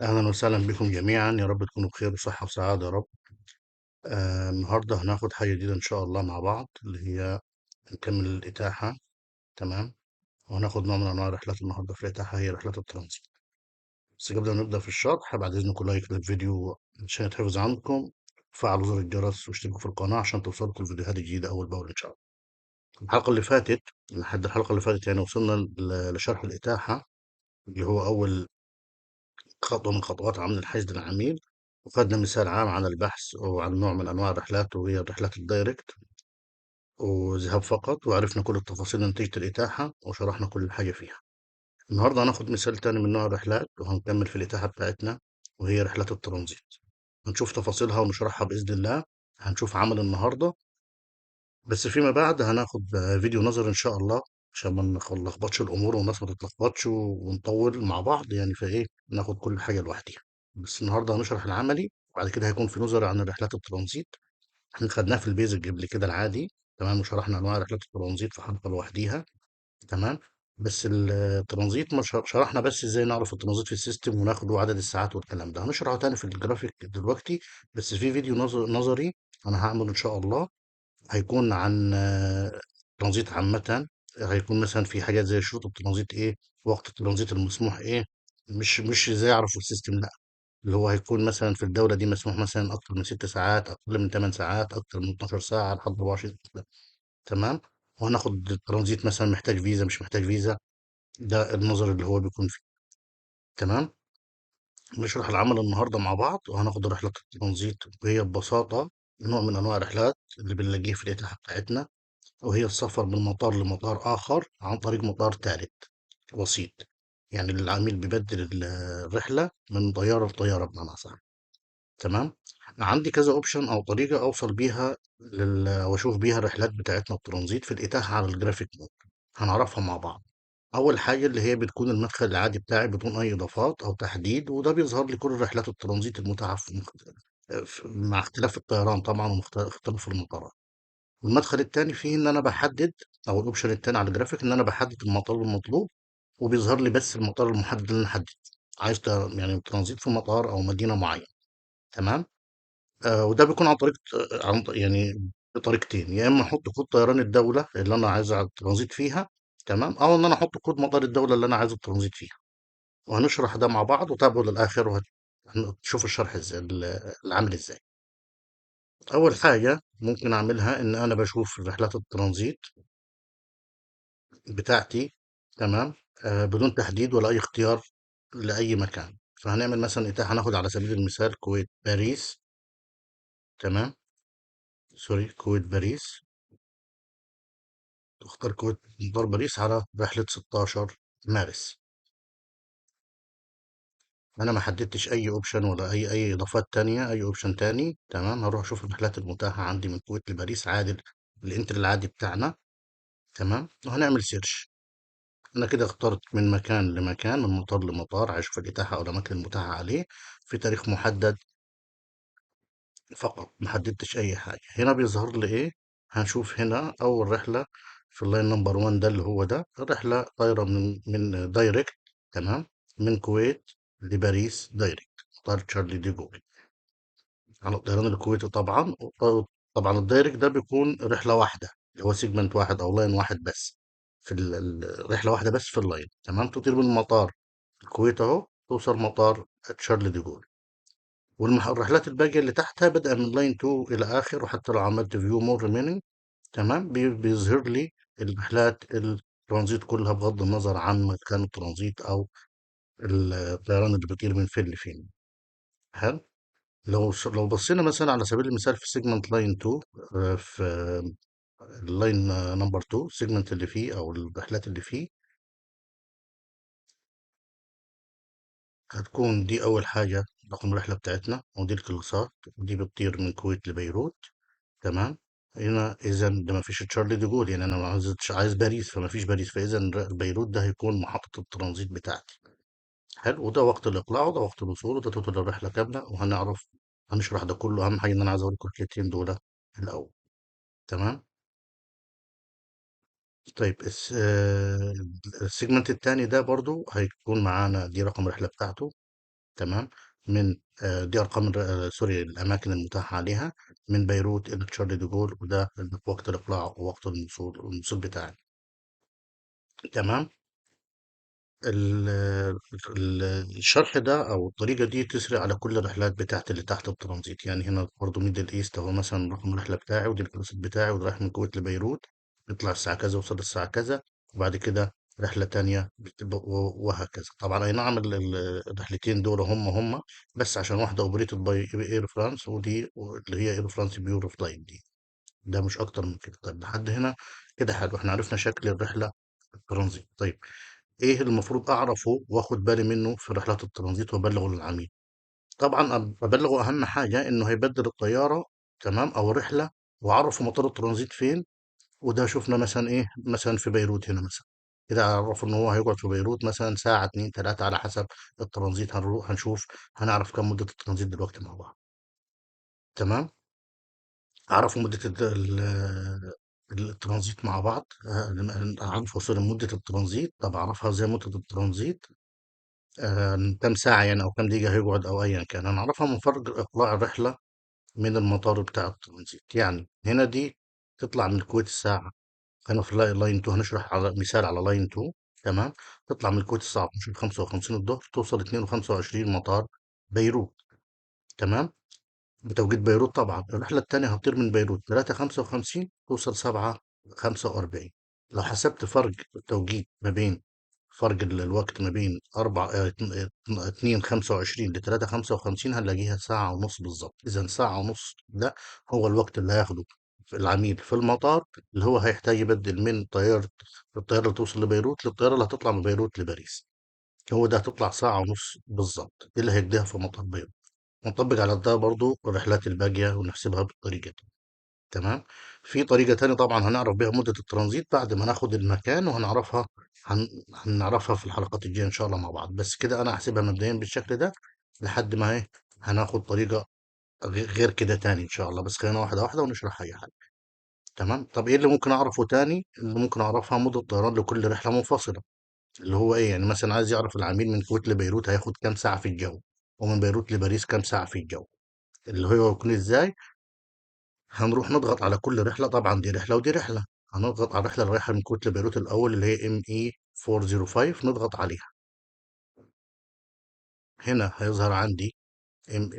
أهلا وسهلا بكم جميعا، يا رب تكونوا بخير وصحة وسعادة يا رب. النهاردة هناخد حاجة جديدة إن شاء الله مع بعض، اللي هي نكمل الإتاحة. تمام. وهناخد نوع من أنواع الرحلات النهاردة في الإتاحة، هي رحلات الترانزيت. بس قبل ما نبدأ في الشرح، بعد إذنكم لايك للفيديو عشان يتحفظ عندكم. فعلوا زر الجرس واشتركوا في القناة عشان توصلكم الفيديوهات الجديدة أول بأول إن شاء الله. الحلقة اللي فاتت، لحد الحلقة اللي فاتت يعني وصلنا لشرح الإتاحة، اللي هو أول خطوة من خطوات عمل الحشد العميل. وخدنا مثال عام عن البحث وعن نوع من أنواع الرحلات، وهي الرحلات الدايركت وذهاب فقط، وعرفنا كل التفاصيل نتيجة الإتاحة وشرحنا كل حاجة فيها. النهاردة هناخد مثال تاني من نوع الرحلات وهنكمل في الإتاحة بتاعتنا، وهي رحلات الترانزيت. هنشوف تفاصيلها ونشرحها بإذن الله. هنشوف عمل النهاردة، بس فيما بعد هناخد فيديو نظر إن شاء الله، عشان ما نلخبطش الأمور والناس ما تتلخبطش ونطول مع بعض يعني، فإيه ناخد كل حاجة لوحديها. بس النهاردة هنشرح العملي، وبعد كده هيكون في نظري عن الرحلات الترانزيت. احنا خدناه في البيزك قبل كده العادي. تمام. وشرحنا أنواع رحلات الترانزيت في حلقة لوحديها. تمام. بس الترانزيت ما شرحنا بس ازاي نعرف الترانزيت في السيستم وناخده عدد الساعات والكلام ده، هنشرحه تاني في الجرافيك دلوقتي. بس في فيديو نظري انا هعمله ان شاء الله، هيكون عن ترانزيت عامة. هيكون مثلا في حاجات زي شروط الترانزيت ايه، وقت الترانزيت المسموح ايه. مش ازاي اعرفه السيستم، لا. اللي هو هيكون مثلا في الدولة دي مسموح مثلا اكتر من 6 ساعات، اقل من 8 ساعات، اكتر من 12 ساعة لحد 24 ساعة. تمام. وهناخد الترانزيت مثلا محتاج فيزا مش محتاج فيزا، ده النظر اللي هو بيكون فيه. تمام. نشرح العمل النهارده مع بعض، وهناخد رحلة الترانزيت، وهي ببساطة نوع من انواع الرحلات اللي بنلاقيه في الاتاحة بتاعتنا، وهي السفر من مطار لمطار آخر عن طريق مطار ثالث وسيط. يعني العميل بيبدل الرحلة من طيارة لطيارة بمعنى أصح. تمام. عندي كذا اوبشن أو طريقة أوصل بيها وأشوف بيها الرحلات بتاعتنا الترانزيت في الإتاحة على الجرافيك مود. هنعرفها مع بعض. أول حاجة اللي هي بتكون المدخل العادي بتاعي بدون أي إضافات أو تحديد، وده بيظهر لي كل رحلات الترانزيت المتاحة مع اختلاف الطيران طبعا واختلاف المطارات. والمدخل التاني فيه ان انا بحدد، او الاوبشن التاني على الجرافيك، ان انا بحدد المطار المطلوب، وبيظهر لي بس المطار المحدد اللي انا حددته. عايز يعني ترانزيت في مطار او مدينة معينة. تمام. وده بيكون عن طريق يعني بطريقتين، يا اما احط كود طيران الدولة اللي انا عايز الترانزيت فيها. تمام. او ان انا احط كود مطار الدولة اللي انا عايز الترانزيت فيها. وهنشرح ده مع بعض، وتابعوا للاخر وهتشوف الشرح ازاي العامل ازاي. اول حاجة ممكن اعملها ان انا بشوف رحلات الترانزيت بتاعتي. تمام. بدون تحديد ولا أي اختيار لأي مكان. فهنعمل مثلا إتاحة، هناخد على سبيل المثال كويت باريس. تمام. سوري، كويت باريس. تختار كويت مطار باريس على رحلة 16 مارس. أنا ما حددتش أي أوبشن ولا أي إضافات تانية، أي أوبشن تاني. تمام. هروح أشوف الرحلات المتاحة عندي من كويت لباريس عادل، الإنتر العادي بتاعنا. تمام. وهنعمل سيرش. أنا كده اخترت من مكان لمكان، من مطار لمطار، هشوف الإتاحة أو الأماكن المتاحة عليه في تاريخ محدد فقط. محددتش أي حاجة. هنا بيظهر لي إيه؟ هنشوف هنا أول رحلة في اللاين نمبر 1، ده اللي هو ده الرحلة طايرة من دايركت. تمام. من كويت لباريس دايركت، مطار تشارلي دي جول، على الطيران الكويتي طبعا. طبعا الدايركت ده بيكون رحلة واحدة، اللي هو سيجمنت واحد أو لاين واحد بس، في رحلة واحدة بس في اللاين. تمام. تطير من مطار الكويت أهو، توصل مطار تشارلي دي جول. والرحلات الباقية اللي تحتها بدءا من لاين 2 إلى آخر. وحتى لو عملت فيو مور ريمينينج، تمام، بيظهر لي الرحلات الترانزيت كلها، بغض النظر عن مكان الترانزيت أو الطيران اللي بيطير من فين لفين. حلو. لو بصينا مثلا على سبيل المثال في سيجمنت لاين 2، في اللاين نمبر 2، السيجمنت اللي فيه أو الرحلات اللي فيه، هتكون دي أول حاجة رقم الرحلة بتاعتنا، ودي الكلاسات، ودي بتطير من الكويت لبيروت. تمام. هنا إذا ده ما فيش تشارلي دي جول، يعني أنا ما عايز باريس، فما فيش باريس، فإذا بيروت ده هيكون محطة الترانزيت بتاعتي. حلو. وده وقت الإقلاع وده وقت الوصول وده توتال الرحلة كاملة، وهنعرف هنشرح ده كله. أهم حاجة إن أنا عايز أوريكم الكلمتين دول الأول. تمام. طيب السيجمنت التاني ده برضو هيكون معانا، دي رقم الرحلة بتاعته. تمام. من دي ارقام سوري الاماكن المتاحه عليها من بيروت الى تشارلي دي جول، وده وقت الاقلاع ووقت الوصول بتاعي. تمام. ال- الشرح ده او الطريقه دي تسري على كل الرحلات بتاعت اللي تحت الترانزيت. يعني هنا برضو ميدل ايست اهو مثلا رقم الرحله بتاعي ودي الكورس بتاعي، وده رايح من الكويت لبيروت، بيطلع الساعه كذا وصل الساعه كذا، وبعد كده رحله تانية وهكذا. طبعا اي نعم الرحلتين دول هم بس عشان واحده اوبريتد باي اير فرانس، ودي اللي هي اير فرانس بيور فلايت دي. ده مش اكتر من كده. طيب لحد هنا كده حلو، احنا عرفنا شكل الرحله الترانزيت. طيب ايه اللي المفروض اعرفه واخد بالي منه في رحلات الترانزيت وابلغه للعميل؟ طبعا ابلغه اهم حاجه انه هيبدل الطياره، تمام، او الرحله، واعرفه مطار الترانزيت فين. وده شفنا مثلا ايه، مثلا في بيروت هنا مثلا، كده اعرف ان هو هيقعد في بيروت مثلا ساعه اتنين تلاته على حسب الترانزيت. هنروح هنشوف، هنعرف كم مده الترانزيت دلوقتي مع بعض. تمام. اعرفوا مده الترانزيت مع بعض. اعرف وصل مده الترانزيت. طب اعرفها ازاي مده الترانزيت؟ كام ساعة يعني، أو كام دقيقة هيقعد أو أيا كان. هنعرفها من فرق إقلاع الرحلة من المطار بتاع الترانزيت. يعني هنا دي تطلع من الكويت الساعة، هنا في لاين 2 هنشرح على مثال على لاين 2. تمام. تطلع من الكويت الساعة 12:55 الظهر، توصل 2:25 مطار بيروت. تمام. بتوقيت بيروت طبعا. الرحلة التانية هتطير من بيروت 3:55 توصل 7:45. لو حسبت فرق التوقيت ما بين فرق الوقت ما بين 2:25 ل3:55 هنلاقيها ساعة ونص بالظبط. إذا ساعة ونص ده هو الوقت اللي هياخده في العميل في المطار، اللي هو هيحتاج يبدل من الطيارة اللي توصل لبيروت للطيارة اللي هتطلع من بيروت لباريس. هو ده هتطلع ساعة ونص بالظبط، دي اللي هيقضيها في مطار بيروت. ونطبق على ده برضو الرحلات الباقية ونحسبها بالطريقة دي. تمام. في طريقة تانية طبعا هنعرف بيها مدة الترانزيت بعد ما ناخد المكان، وهنعرفها هنعرفها في الحلقات الجاية إن شاء الله مع بعض. بس كده أنا هحسبها مبدئيا بالشكل ده لحد ما إيه، هناخد طريقة غير كده تاني إن شاء الله. بس خلينا واحدة واحدة ونشرح أي حاجة. تمام. طب إيه اللي ممكن أعرفه تاني؟ اللي ممكن أعرفها مدة طيران لكل رحلة منفصلة. اللي هو إيه، يعني مثلا عايز يعرف العميل من الكويت لبيروت هياخد كام ساعة في الجو، ومن بيروت لباريس كام ساعة في الجو. اللي هو يكون إزاي؟ هنروح نضغط على كل رحلة. طبعا دي رحلة ودي رحلة. هنضغط على الرحلة اللي رايحة من كوت لبيروت الأول اللي هي ام اي 405، نضغط عليها. هنا هيظهر عندي ام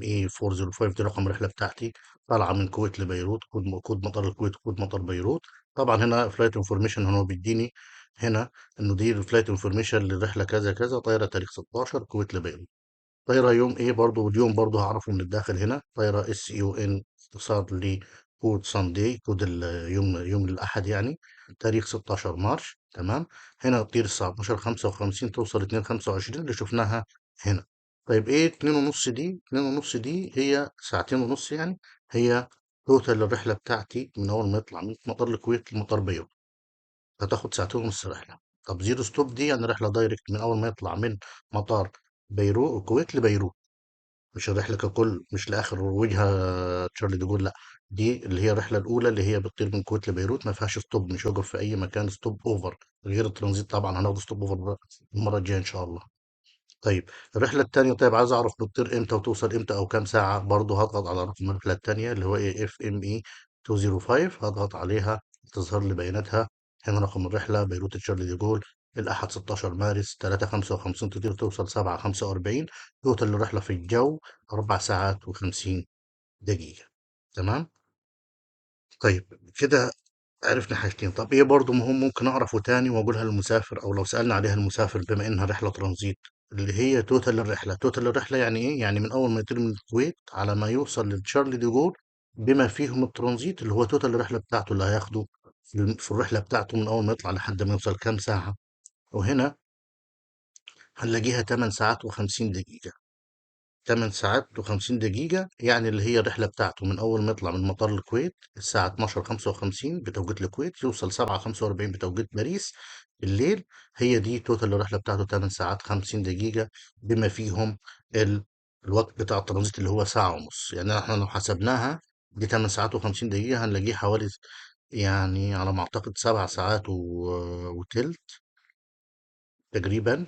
اي 405، دي رقم الرحلة بتاعتي طالعة من كويت لبيروت، كود مطار الكويت، كود مطار بيروت. طبعا هنا فلايت انفورميشن هو بيديني هنا انه دي الفلايت انفورميشن للرحلة كذا كذا، طايرة تاريخ 16 كويت لبيروت. طايرة يوم ايه برضو، واليوم برضو هعرفه من الداخل هنا. طايرة اس يو ان، اختصار لكود ساندي، كود يوم الأحد يعني، تاريخ 16 مارش. تمام. هنا تطير الساعة 12:55 توصل 2:25 اللي شفناها هنا. طيب ايه 2:30 دي؟ 2:30 دي هي ساعتين ونص يعني. هي توتال الرحلة بتاعتي من أول ما يطلع من مطار الكويت لمطار بيروت، هتاخد ساعتين ونص رحلة. طب زيرو ستوب دي يعني رحلة دايركت من أول ما يطلع من مطار بيروت الكويت لبيروت، مش الرحلة ككل، مش لآخر وجهة تشارلي دي جول، لا. دي اللي هي الرحلة الأولى اللي هي بتطير من الكويت لبيروت، ما فيهاش ستوب، مش هيقف في أي مكان ستوب أوفر. غير الترانزيت طبعا هناخد ستوب أوفر بقى المرة الجاية إن شاء الله. طيب الرحلة التانية، طيب عايز أعرف بتطير إمتى وتوصل إمتى أو كام ساعة، برضه هضغط على رقم الرحلة التانية اللي هو إيه اف ام اي 205، هضغط عليها تظهر لي بياناتها. هنا رقم الرحلة بيروت تشارلي دي جول الأحد 16 مارس 3:55 تطير توصل 7:45. توتال الرحلة في الجو 4 ساعات و50 دقيقة. تمام. طيب كده عرفنا حاجتين. طب ايه برضو مهم ممكن اعرفه تاني واقولها للمسافر، او لو سألنا عليها المسافر بما انها رحلة ترانزيت؟ اللي هي توتال الرحلة. توتال الرحلة يعني ايه؟ يعني من اول ما يطير من الكويت على ما يوصل لتشارلي دي جول بما فيهم الترانزيت، اللي هو توتال الرحلة بتاعته اللي هياخده في الرحلة بتاعته من اول ما يطلع لحد ما يوصل كام ساعة. وهنا هنلاقيها 8 ساعات و50 دقيقة. 8 ساعات و50 دقيقة يعني اللي هي الرحلة بتاعته من أول ما يطلع من مطار الكويت الساعة 12:55 بتوقيت الكويت، يوصل 7:45 بتوقيت باريس بالليل. هي دي توتال الرحلة بتاعته 8 ساعات 50 دقيقة، بما فيهم ال... الوقت بتاع الترانزيت اللي هو ساعة ونص. يعني احنا لو حسبناها دي 8 ساعات و50 دقيقة هنلاقيه حوالي، يعني على ما أعتقد 7 ساعات وتلت تقريبا.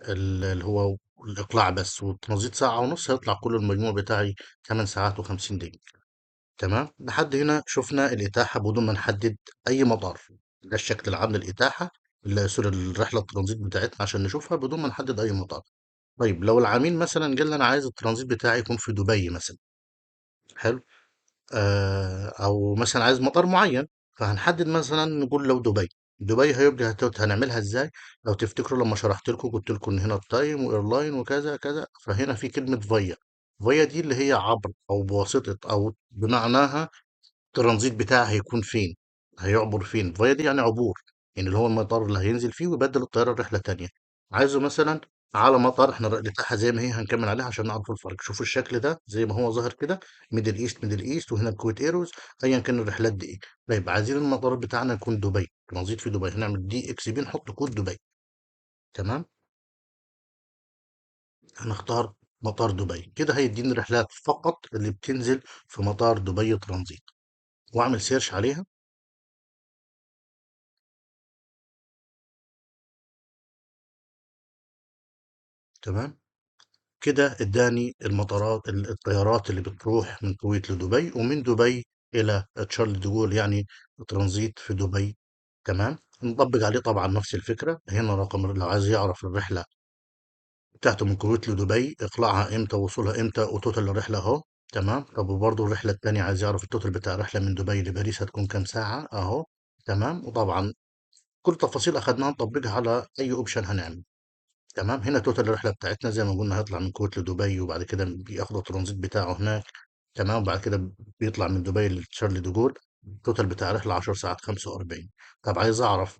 اللي هو الإقلاع بس والترانزيت ساعة ونص، هيطلع كل المجموع بتاعي 8 ساعات و50 دقيقة. تمام، لحد هنا شفنا الإتاحة بدون ما نحدد أي مطار. ده الشكل العام للإتاحة، سوري، الرحلة الترانزيت بتاعتنا عشان نشوفها بدون ما نحدد أي مطار. طيب لو العميل مثلا قال لي أنا عايز الترانزيت بتاعي يكون في دبي مثلا، حلو، او مثلا عايز مطار معين، فهنحدد مثلا نقول لو دبي. دبي هيبقى هنعملها ازاي؟ لو تفتكروا لما شرحت لكم قلت لكم ان هنا التايم وايرلاين وكذا كذا، فهنا في كلمة فيا. فيا دي اللي هي عبر او بواسطة او بمعناها الترانزيت بتاعه هيكون فين، هيعبر فين. فيا دي يعني عبور، يعني اللي هو المطار اللي هينزل فيه ويبدل الطيارة رحلة تانية. عايزه مثلا على مطار، احنا بتاعها زي ما هي هنكمل عليها عشان نعرف الفرق. شوفوا الشكل ده زي ما هو ظاهر كده، ميدل ايست ميدل ايست، وهنا الكويت ايروز، ايا كان الرحلات دي ايه. طيب عايزين المطار بتاعنا يكون دبي، ترانزيت في دبي، هنعمل دي اكس بي، نحط كود دبي. تمام، هنختار مطار دبي كده، هيديني الرحلات فقط اللي بتنزل في مطار دبي ترانزيت، واعمل سيرش عليها. تمام، كده اداني المطارات الطيارات اللي بتروح من الكويت لدبي، ومن دبي الى تشارل ديغول، يعني ترانزيت في دبي. تمام، نطبق عليه طبعا نفس الفكرة. هنا رقم لو عايز يعرف الرحلة بتاعته من الكويت لدبي، اقلاعها امتى وصولها امتى وتوتال الرحلة اهو. تمام، طب وبرضه الرحلة التانية عايز يعرف التوتال بتاع الرحلة من دبي لباريس هتكون كام ساعة اهو. تمام، وطبعا كل تفاصيل اخدناها نطبقها على اي اوبشن هنعمل. تمام، هنا توتال الرحلة بتاعتنا زي ما قلنا هيطلع من الكويت لدبي، وبعد كده بياخد الترانزيت بتاعه هناك. تمام، وبعد كده بيطلع من دبي لشارل ديجول. التوتال بتاع الرحلة 10 ساعات 45. طب عايز أعرف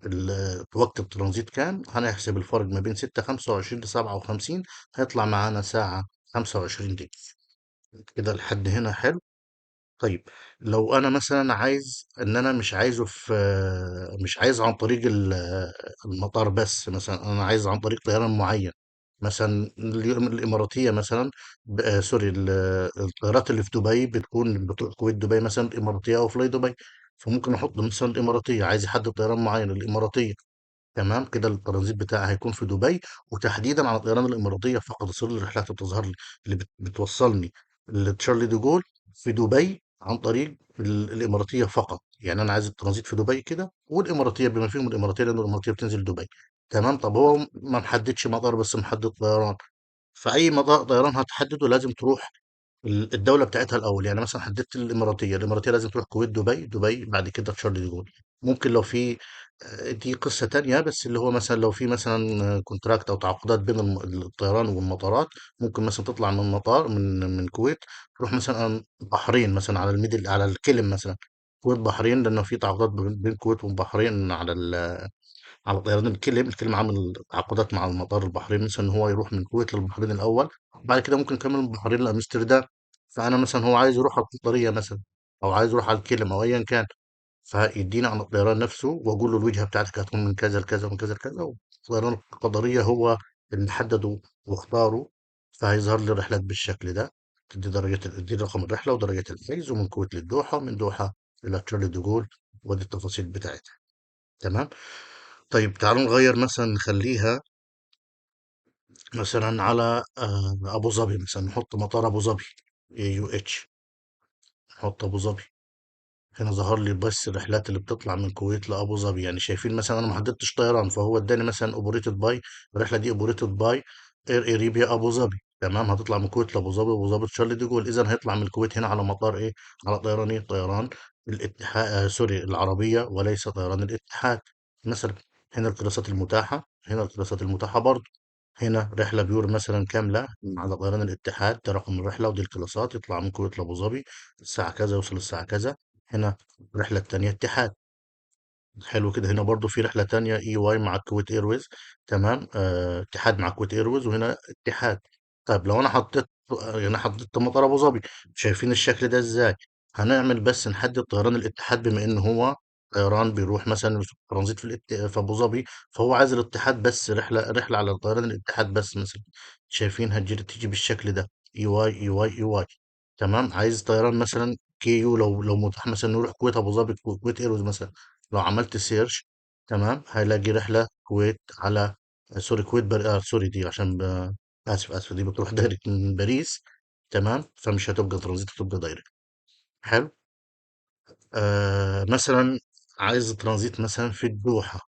وقت الترانزيت كام، هنحسب الفرق ما بين 6 25 ل 57، هيطلع معانا ساعة 25 دقيقة. كده لحد هنا حلو. طيب لو انا مثلا عايز ان انا مش عايز عن طريق المطار بس، مثلا انا عايز عن طريق طيران معين، مثلا الاماراتيه مثلا، سوري، الطيارات اللي في دبي بتكون بتروح الكويت دبي مثلا الاماراتيه او فلاي دبي. فممكن احط مثلا الاماراتيه، عايز يحدد طيران معين الاماراتيه. تمام، كده الترانزيت بتاعي هيكون في دبي، وتحديدا على الطيران الاماراتيه فقط يصير لي الرحلات اللي بتظهر لي، اللي بتوصلني لتشارلي دي جول في دبي عن طريق الاماراتيه فقط. يعني انا عايز الترانزيت في دبي كده، والاماراتيه بما فيهم الاماراتيه لان الاماراتيه بتنزل دبي. تمام، طب هو ما محددش مطار بس محدد طيران، فاي مطار طيران هتحدده لازم تروح الدولة بتاعتها الأول. يعني مثلا حددت الإماراتية، الإماراتية لازم تروح كويت دبي، دبي بعد كده تشارلي دي جول. ممكن لو في دي قصة تانية، بس اللي هو مثلا لو في مثلا كونتراكت أو تعاقدات بين الطيران والمطارات، ممكن مثلا تطلع من مطار من الكويت، تروح مثلا بحرين مثلا على الميدل على الكلم مثلا، كويت بحرين، لأنه في تعاقدات بين الكويت والبحرين على على طيران الكلم عامل تعاقدات مع المطار البحريني مثلا ان هو يروح من الكويت للبحرين الاول، وبعد كده ممكن يكمل من البحرين لامستردام. فانا مثلا هو عايز يروح على القطريه مثلا، او عايز يروح على الكلم او ايا كان، فيديني عن الطيران نفسه واقول له الوجهه بتاعتك هتكون من كذا لكذا ومن كذا لكذا، والطيران القطريه هو اللي حدده واختاره، فهيظهر لي الرحلات بالشكل ده. تدي رقم الرحله ودرجه الحجز، ومن الكويت للدوحه، ومن دوحه الى تشارلي ديغول، ودي التفاصيل بتاعتها. تمام، طيب تعالوا نغير مثلا نخليها مثلا على ابو ظبي مثلا، نحط مطار ابو ظبي، يو اتش، نحط ابو ظبي. هنا ظهر لي بس الرحلات اللي بتطلع من الكويت لابو ظبي. يعني شايفين مثلا انا ما حددتش طيران، فهو اداني مثلا اوبريتد باي، الرحله دي اوبريتد باي اير اريبيا ابو ظبي. تمام، هتطلع من الكويت لابو ظبي، ابو ظبي تشارلي دي جول، اذا هيطلع من الكويت هنا على مطار ايه، على طيران ايه، طيران الاتحاد، سوري، العربيه، وليس طيران الاتحاد مثلا. هنا الكراسات المتاحه، هنا الكراسات المتاحه برضه. هنا رحلة بيور مثلا كاملة على طيران الاتحاد، ده رقم الرحلة ودي الكلاسات، يطلع من كويت لأبو ظبي الساعة كذا، يوصل الساعة كذا. هنا الرحلة التانية اتحاد، حلو كده. هنا برضو في رحلة تانية اي واي مع كويت ايرويز. تمام، اتحاد مع كويت ايرويز، وهنا اتحاد. طيب لو انا حطيت، يعني حطيت مطار ابو ظبي، شايفين الشكل ده ازاي؟ هنعمل بس نحدد طيران الاتحاد، بما ان هو طيران بيروح مثلا في ترانزيت في ابو ظبي، فهو عايز الاتحاد بس، رحلة على طيران الاتحاد بس مثلا. شايفين تيجي بالشكل ده، اي واي اي واي اي واي. تمام، عايز طيران مثلا كيو، لو متاح مثلا نروح كويت ابو ظبي، كويت ايروز مثلا، لو عملت سيرش تمام هيلاقي رحلة كويت على، سوري كويت سوري دي عشان اسف دي بتروح دايركت من باريس. تمام، فمش هتبقى ترانزيت، هتبقى دايركت. حلو. مثلا عايز ترانزيت مثلا في الدوحة،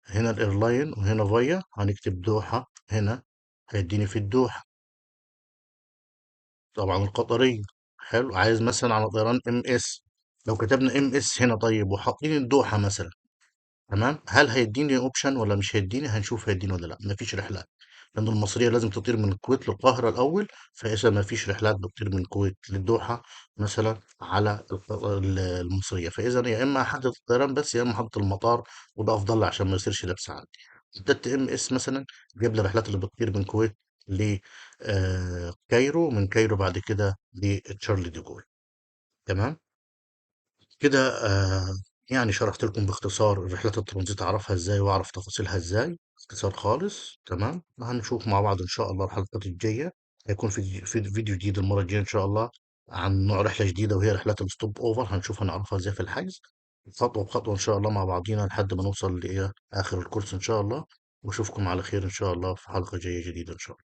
هنا الايرلاين وهنا فيا، هنكتب دوحة هنا، هيديني في الدوحة. طبعا القطرية. حلو. عايز مثلا على طيران ام اس، لو كتبنا ام اس هنا طيب وحاطين الدوحة مثلا، تمام، هل هيديني اوبشن ولا مش هيديني؟ هنشوف هيديني ولا لا. مفيش رحلات، لان المصرية لازم تطير من الكويت للقاهرة الاول، فاذا مفيش رحلات بتطير من الكويت للدوحة مثلا على المصرية، فاذا يا اما احدد الطيران بس، يا اما احدد المطار، وده افضل لي عشان ما يصيرش لبس عندي. حددت ام اس مثلا، جاب لي الرحلات اللي بتطير من الكويت ل كايرو، من كايرو بعد كده لتشارلي دي جول. تمام. كده يعني شرحت لكم باختصار رحلة الترانزيت أعرفها إزاي وأعرف تفاصيلها إزاي، باختصار خالص. تمام، هنشوف مع بعض إن شاء الله الحلقات الجاية. هيكون في فيديو جديد المرة الجاية إن شاء الله عن نوع رحلة جديدة، وهي رحلات الستوب أوفر. هنشوف هنعرفها إزاي في الحجز، خطوة بخطوة إن شاء الله مع بعضينا لحد ما نوصل لإيه آخر الكورس إن شاء الله. وأشوفكم على خير إن شاء الله في حلقة جاية جديدة إن شاء الله.